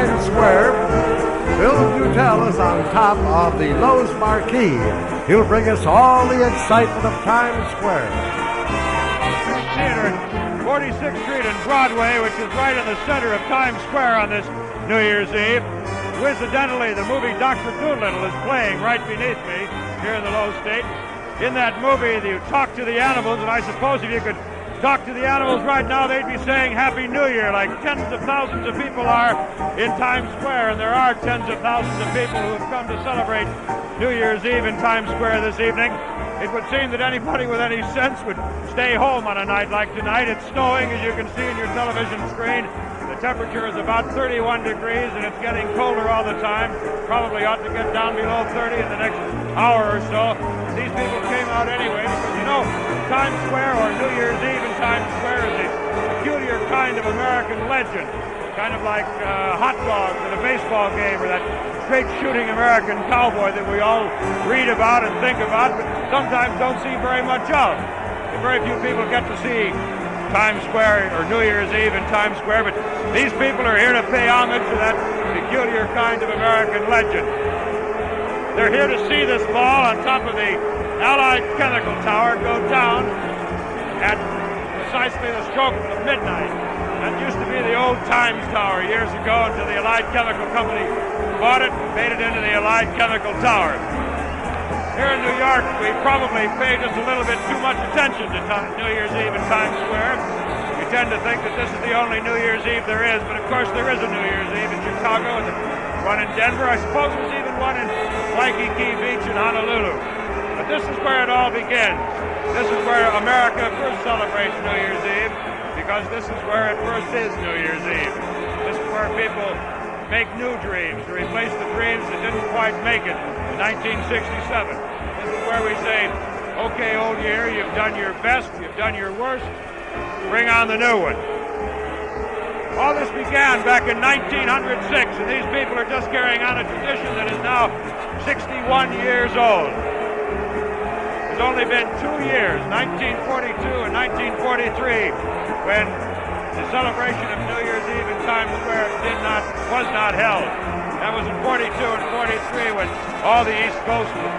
Times Square. Bill Dutel is on top of the Lowe's marquee. He'll bring us all the excitement of Times Square. Theater at 46th Street and Broadway, which is right in the center of Times Square on this New Year's Eve. Coincidentally, the movie Dr. Dolittle is playing right beneath me here in the Lowe's State. In that movie, you talk to the animals, and I suppose if you could talk to the animals right now, they'd be saying Happy New Year, like tens of thousands of people are in Times Square, and there are tens of thousands of people who have come to celebrate New Year's Eve in Times Square this evening. It would seem that anybody with any sense would stay home on a night like tonight. It's snowing, as you can see in your television screen. The temperature is about 31 degrees, and it's getting colder all the time. Probably ought to get down below 30 in the next hour or so. These people came out anyway because, you know, Times Square, or New Year's Eve in Times Square, is a peculiar kind of American legend. Kind of like hot dogs at a baseball game, or that straight-shooting American cowboy that we all read about and think about, but sometimes don't see very much of. Very few people get to see Times Square or New Year's Eve in Times Square, but these people are here to pay homage to that peculiar kind of American legend. They're here to see this ball on top of the Allied Chemical Tower go down at precisely the stroke of midnight. That used to be the old Times Tower years ago until the Allied Chemical Company bought it and made it into the Allied Chemical Tower. Here in New York, we probably pay just a little bit too much attention to New Year's Eve in Times Square. We tend to think that this is the only New Year's Eve there is, but of course there is a New Year's Eve in Chicago, and one in Denver. I suppose there's even one in Waikiki Beach in Honolulu. But this is where it all begins. This is where America first celebrates New Year's Eve, because this is where it first is New Year's Eve. This is where people make new dreams to replace the dreams that didn't quite make it in 1967. This is where we say, okay, old year, you've done your best, you've done your worst, bring on the new one. All this began back in 1906, and these people are just carrying on a tradition that is now 61 years old. There's only been 2 years, 1942 and 1943, when the celebration of New Year's Eve in Times Square was not held. That was in 42 and 43 when all the East Coast was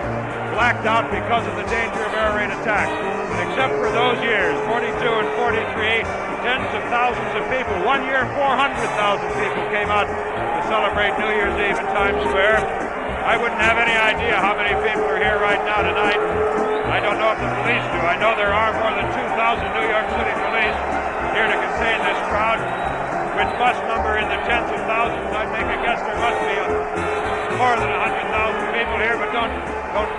blacked out because of the danger of air raid attack. And except for those years, 42 and 43, tens of thousands of people, 1 year 400,000 people came out to celebrate New Year's Eve in Times Square. I wouldn't have any idea how many people are here right now tonight. I don't know if the police do. I know there are more than 2,000 New York City police here to contain this crowd, which must number in the tens of thousands. I'd make a guess there must be more than 100,000 people here, but don't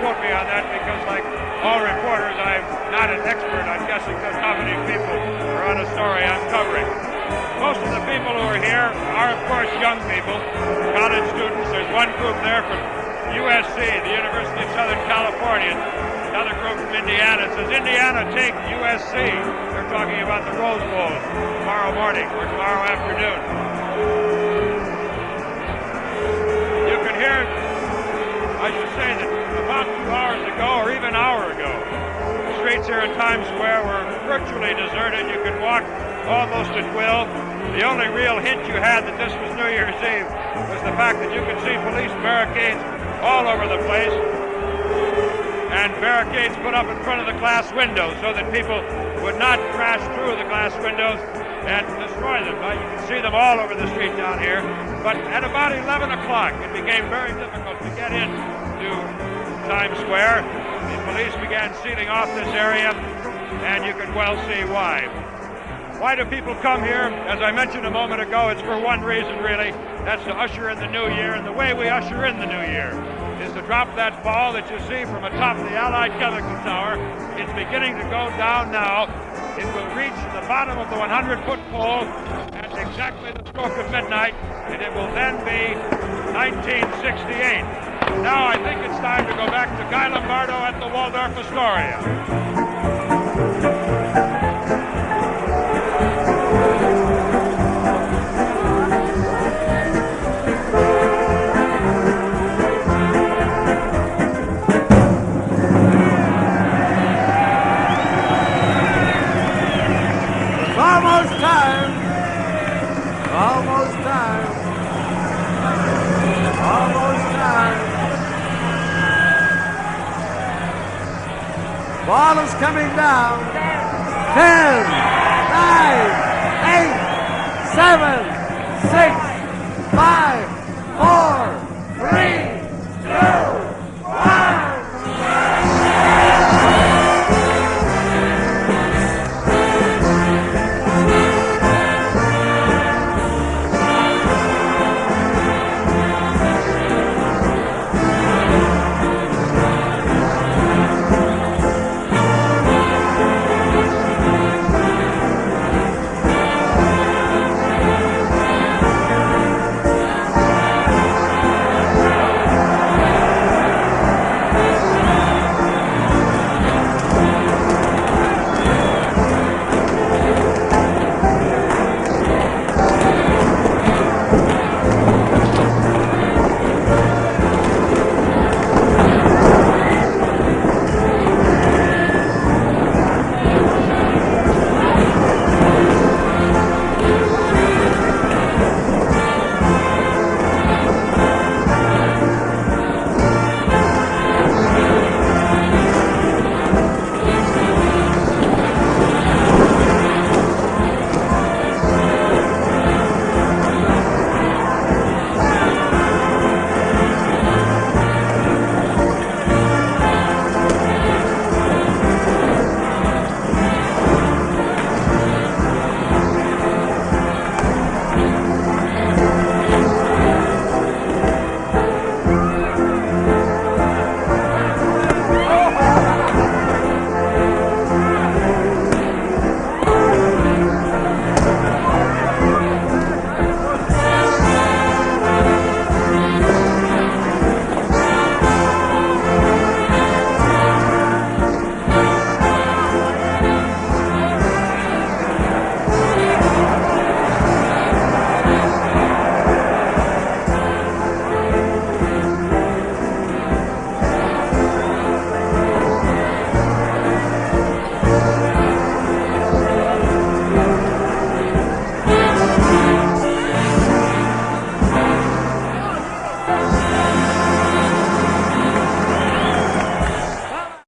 quote me on that, because like all reporters, I'm not an expert on guessing just how many people are on a story I'm covering. Most of the people who are here are, of course, young people, college students. There's one group there from USC, the University of Southern California. Another group from Indiana. It says, Indiana, take USC. They're talking about the Rose Bowl tomorrow morning or tomorrow afternoon. You can hear, I should say that about 2 hours ago, or even an hour ago, the streets here in Times Square were virtually deserted. You could walk almost at will. The only real hint you had that this was New Year's Eve was the fact that you could see police barricades all over the place, and barricades put up in front of the glass windows so that people would not crash through the glass windows and destroy them. You can see them all over the street down here. But at about 11 o'clock, it became very difficult to get into Times Square. The police began sealing off this area, and you can well see why. Why do people come here? As I mentioned a moment ago, it's for one reason, really. That's to usher in the new year, and the way we usher in the new year is to drop that ball that you see from atop the Allied Chemical Tower. It's beginning to go down now. It will reach the bottom of the 100-foot pole at exactly the stroke of midnight, and it will then be 1968. Now I think it's time to go back to Guy Lombardo at the Waldorf Astoria. Almost time. Ball is coming down. 10, 9, 8, 7,